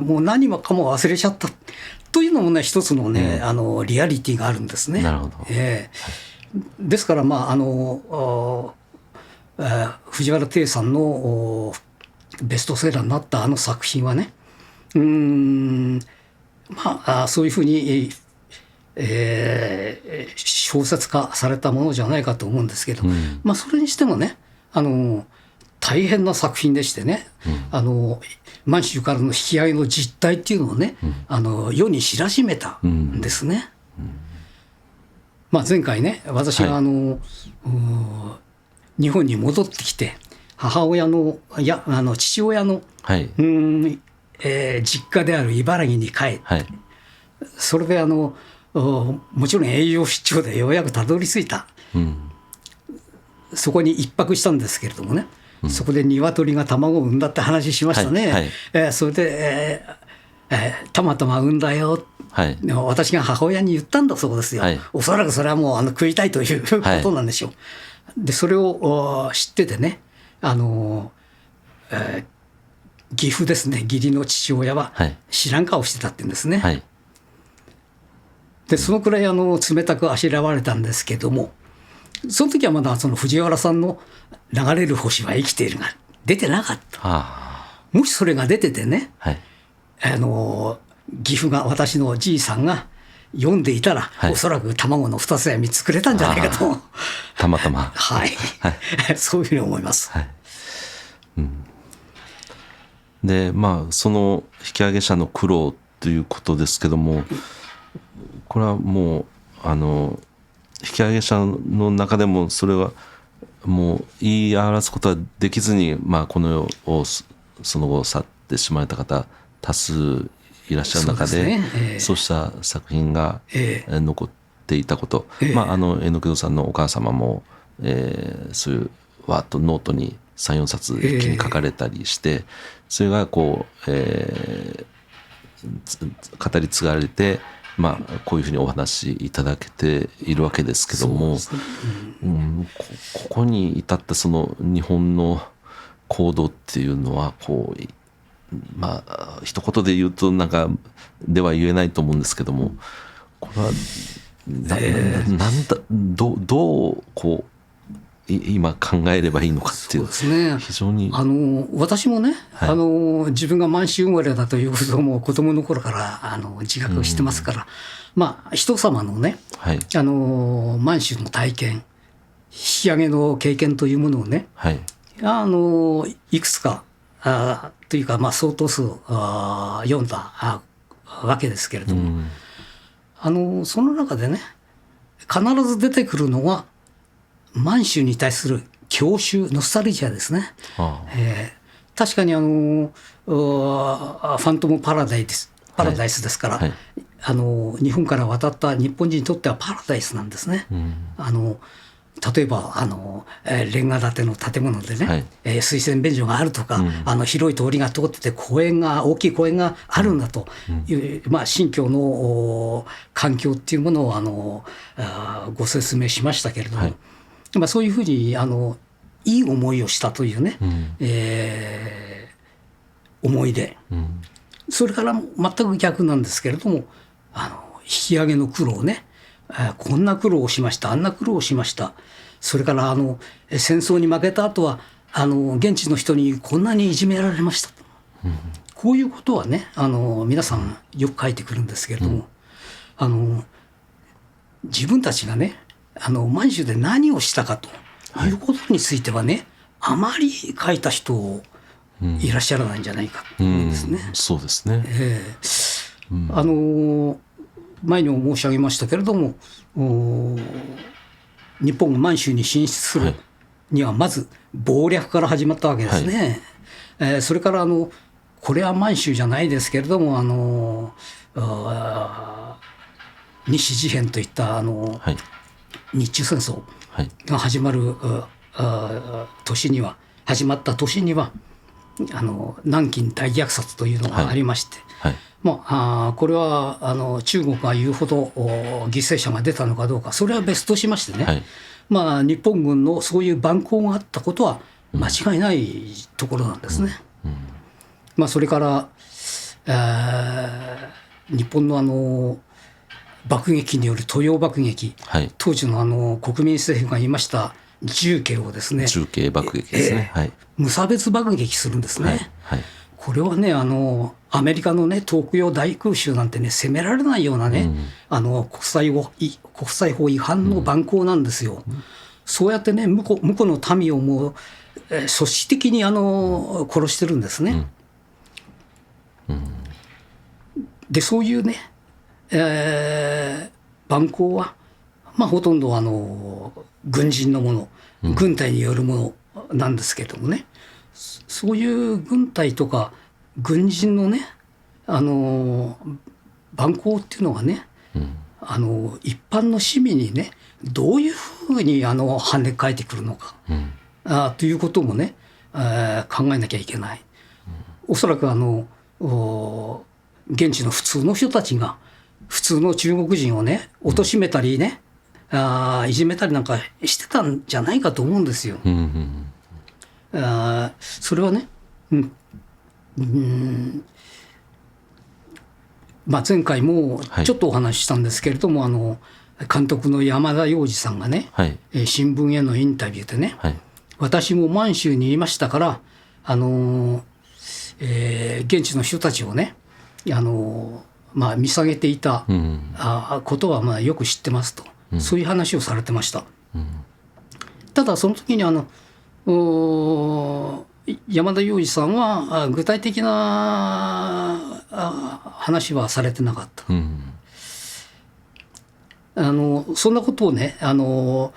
もう何もかも忘れちゃったというのもね一つのね、リアリティがあるんですね。なるほど。ですからまあ藤原定さんのベストセラーになった作品はね、まあそういうふうに、小説化されたものじゃないかと思うんですけど、まあそれにしてもね大変な作品でしてね、満州からの引き上げの実態っていうのをね、世に知らしめたんですね。まあ、前回ね私が日本に戻ってきて母親の父親の、実家である茨城に帰って、それでもちろん栄養失調でようやくたどり着いた、そこに一泊したんですけれどもね、そこで鶏が卵を産んだって話しましたね。それで、たまたま産んだよ、私が母親に言ったんだそうですよ。おそらくそれはもう食いたいということなんでしょう。でそれを知っててね、義父ですね、義理の父親は知らん顔してたって言うんですね。でそのくらい冷たくあしらわれたんですけども、その時はまだその藤原さんの流れる星は生きているが出てなかった。もしそれが出ててね、義父が私のじいさんが読んでいたら、はいおそらく卵の2つや3つくれたんじゃないかと、たまたま。はい、そういうふうに思います。はいでまあその引き上げ者の苦労ということですけども、これはもう引き上げ者の中でもそれはもう言い表すことはできずに、まあ、この世をその後去ってしまわれた方多数いらっしゃる中で、そうした作品が残っていたこと、まあ、榎戸さんのお母様も、そういうわーっとノートに3、4冊一気に書かれたりして、それがこう、語り継がれて、まあ、こういうふうにお話しいただけているわけですけども、ここに至ったその日本の行動っていうのはこう、まあ一言で言うとなんかでは言えないと思うんですけども、これはどうこう今考えればいいのかっていう、非常に私もね、自分が満州生まれだということも子供の頃から自覚してますから、まあ人様のね、満州の体験、引き上げの経験というものをね、いくつかというか、まあ、相当数読んだわけですけれども、その中でね必ず出てくるのは満州に対する郷愁、ノスタルジアですね。確かにファントムパラダイスですから、日本から渡った日本人にとってはパラダイスなんですね。例えばレンガ建ての建物でね、水洗便所があるとか、広い通りが通ってて大きい公園があるんだという、まあ、新疆の環境っていうものをご説明しましたけれども、まあ、そういうふうにいい思いをしたというね、思い出、それから全く逆なんですけれども、引き上げの苦労ね、こんな苦労をしました、あんな苦労をしました、それから戦争に負けた後は現地の人にこんなにいじめられましたと、こういうことはね皆さんよく書いてくるんですけれども、自分たちがね満州で何をしたかということについてはね、あまり書いた人いらっしゃらないんじゃないかと思うんですね。そうですね。前にも申し上げましたけれども、日本が満州に進出するにはまず謀略から始まったわけですね。それからこれは満州じゃないですけれども日事変といった日中戦争が始まる年には南京大虐殺というのがありまして、これは中国が言うほど犠牲者が出たのかどうか、それは別としましてね、日本軍のそういう蛮行があったことは間違いないところなんですね。それから日本の爆撃による東洋爆撃、当時の国民政府が言いました重慶をですね、重慶爆撃ですね、無差別爆撃するんですね。これはねアメリカのね東洋大空襲なんてね攻められないようなね、国際法違反の蛮行なんですよ。そうやってね向こうの民をもう組織的に殺してるんですね。でそういうね、蛮行はほとんど軍人のもの、軍隊によるものなんですけどもね、そういう軍隊とか軍人のね蛮行っていうのがね、一般の市民にねどういうふうに跳ね返ってくるのか、ということもね、考えなきゃいけない。おそらく現地の普通の人たちが普通の中国人をね貶めたりね、いじめたりなんかしてたんじゃないかと思うんですよ。それはね、前回もちょっとお話ししたんですけれども、監督の山田洋次さんがね、新聞へのインタビューでね、私も満州にいましたから現地の人たちをね見下げていた、うんことはよく知ってますと、そういう話をされてました。うんただその時に山田洋次さんは具体的な話はされてなかった。うんそんなことをね考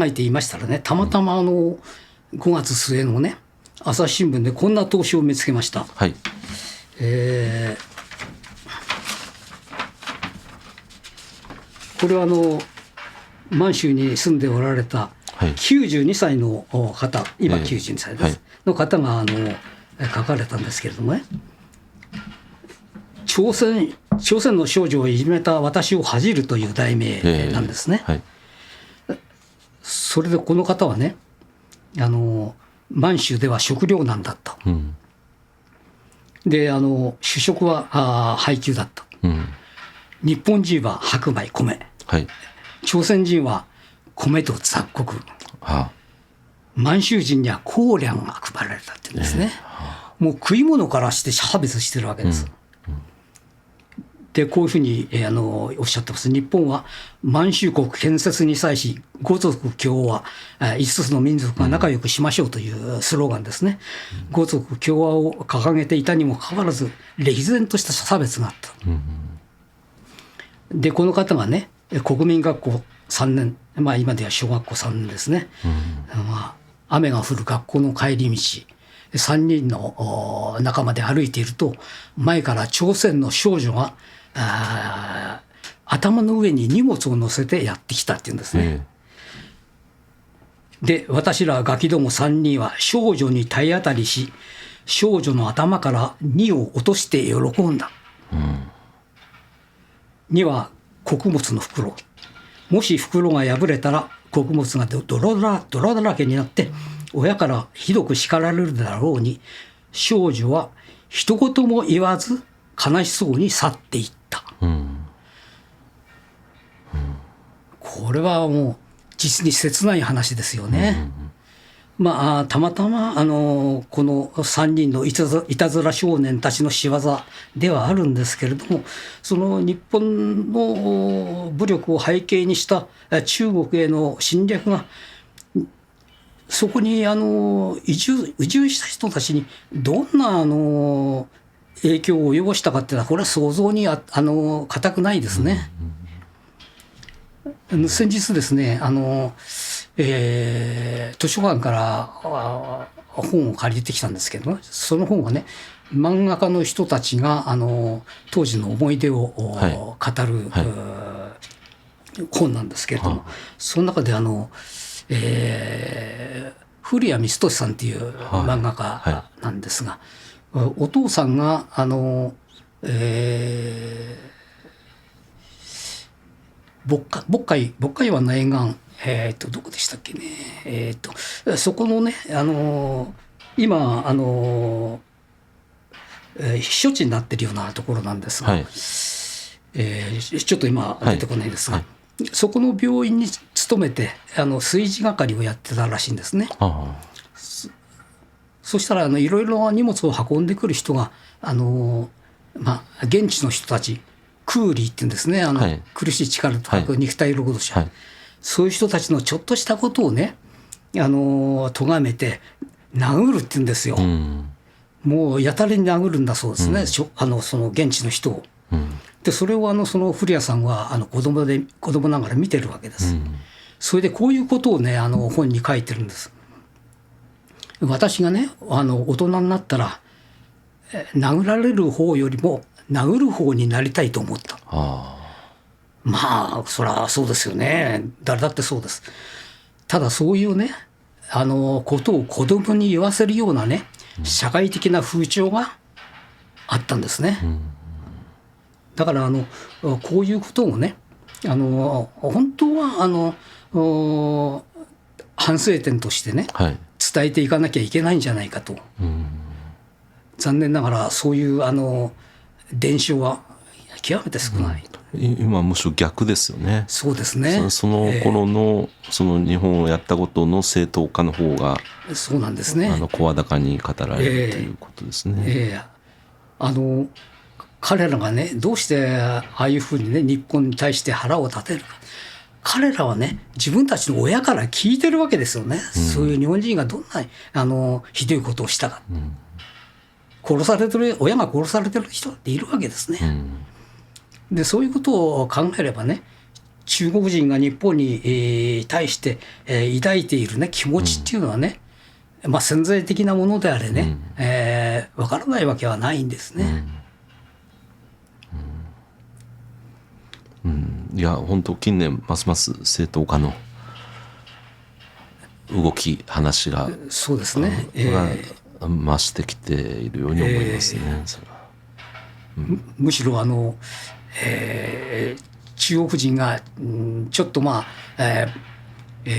えていましたらね、たまたま5月末のね朝日新聞でこんな投書を見つけました。はい。これは満州に住んでおられた92歳の方、今92歳です、の方が書かれたんですけれどもね、朝鮮の少女をいじめた私を恥じるという題名なんですね。それでこの方はね満州では食糧難だった、で主食は配給だった、日本人は白米米、朝鮮人は米と雑穀、満州人には公糧が配られたっていうんですね。もう食い物からして差別してるわけです。でこういうふうにおっしゃってます。日本は満州国建設に際し五族協和、5つの民族が仲良くしましょうというスローガンですね。五族協和を掲げていたにもかかわらず歴然とした差別があった。でこの方がね国民学校3年、今では小学校3年ですね、雨が降る学校の帰り道、3人の仲間で歩いていると前から朝鮮の少女が頭の上に荷物を乗せてやってきたっていうんですね。で私らガキども3人は少女に体当たりし、少女の頭から荷を落として喜んだ。荷は穀物の袋、もし袋が破れたら穀物が泥だらけになって親からひどく叱られるだろうに、少女は一言も言わず悲しそうに去っていった。これはもう実に切ない話ですよね。たまたまこの3人のいたずら少年たちの仕業ではあるんですけれども、その日本の武力を背景にした中国への侵略がそこに移住した人たちにどんな影響を及ぼしたかっていうのはこれは想像に難くないですね。先日ですね図書館から本を借りてきたんですけど、その本はね漫画家の人たちが当時の思い出を語る、本なんですけれども、その中で古谷光俊さんっていう漫画家なんですが、お父さんが渤海湾の沿岸、どこでしたっけね、そこのね、今避暑地になってるようなところなんですが、ちょっと今出てこないですが、そこの病院に勤めて炊事係をやってたらしいんですね。そしたらいろいろな荷物を運んでくる人が現地の人たち、クーリーって言うんですね、苦しい力とか肉体労働者、そういう人たちのちょっとしたことをね咎めて殴るって言うんですよ。もうやたらに殴るんだそうですね、その現地の人を。でそれをその古谷さんは子供ながら見てるわけです。それでこういうことをね本に書いてるんです。私がね大人になったら殴られる方よりも殴る方になりたいと思った。そりゃそうですよね、誰だってそうです。ただそういうねことを子供に言わせるようなね社会的な風潮があったんですね。だからこういうことをね本当は反省点としてね、伝えていかなきゃいけないんじゃないかと。残念ながらそういう伝承は極めて少ない。今むしろ逆ですよね。そうですね。その頃のその日本をやったことの正当化の方がそうなんですね。声高に語られるということですね。彼らがね、どうしてああいうふうにね、日本に対して腹を立てるか。彼らはね、自分たちの親から聞いてるわけですよね。そういう日本人がどんなひどいことをしたか。殺されてる、親が殺されてる人っているわけですね。で、そういうことを考えればね、中国人が日本に、対して、抱いている、ね、気持ちっていうのはね、まあ、潜在的なものであれね、わからないわけはないんですね。いや本当近年ますます正当化の動き話がそうですね、増してきているように思いますね。それはむしろ中国人が、ちょっとまあ、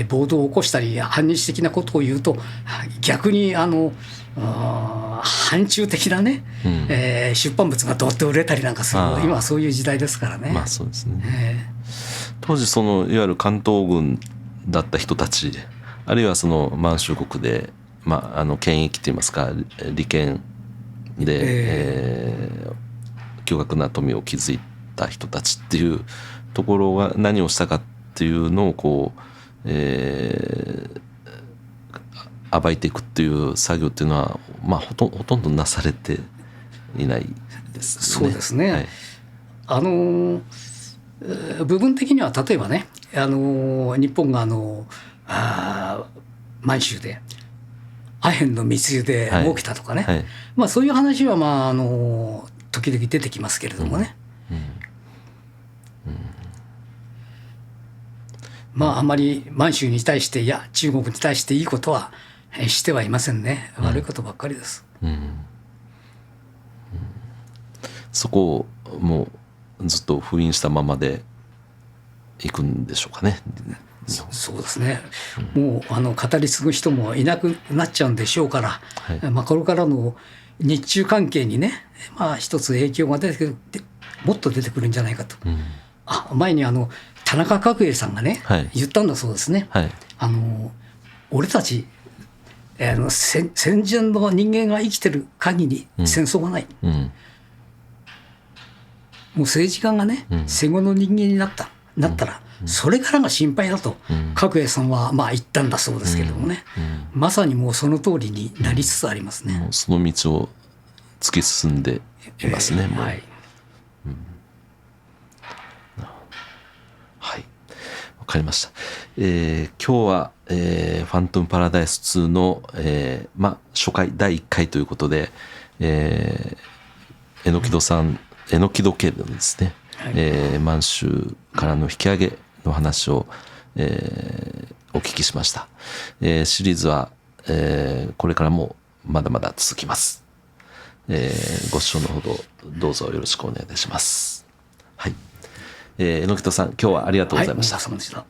暴動を起こしたり反日的なことを言うと逆に反中的なね、出版物がどっと売れたりなんかする今はそういう時代ですからね。まあそうですね、当時そのいわゆる関東軍だった人たちあるいはその満州国で、まあ、権益といいますか利権で、巨額な富を築いた人たちっていうところが何をしたかっていうのをこう暴いていくっていう作業っていうのは、まあ、ほとんどなされていないですね。そうですね、部分的には例えばね、日本が満州でアヘンの密輸で儲けたとかね、まあ、そういう話は、まあ、時々出てきますけれどもね、まああまり満州に対していや中国に対していいことはしてはいませんね。悪いことばっかりです。そこをもうずっと封印したままでいくんでしょうかね。そうですね、もう語り継ぐ人もいなくなっちゃうんでしょうから、まあ、これからの日中関係にね、まあ、一つ影響が出てくる、もっと出てくるんじゃないかと。前に田中角栄さんがね、言ったんだそうですね。俺たち戦前の人間が生きてる限り戦争がない、もう政治家がね、戦後の人間になったら、それからが心配だと角栄さんはまあ言ったんだそうですけれどもね、まさにもうその通りになりつつありますね。もうその道を突き進んでいますね。もうはい、わかりました。今日は、ファントムパラダイス2の、まあ、初回第1回ということで、榎戸さん榎戸家のですね、満州からの引き上げの話を、お聞きしました。シリーズは、これからもまだまだ続きます。ご視聴のほどどうぞよろしくお願いいたします。はい、榎戸さん今日はありがとうございました。はい、お疲れ様でした。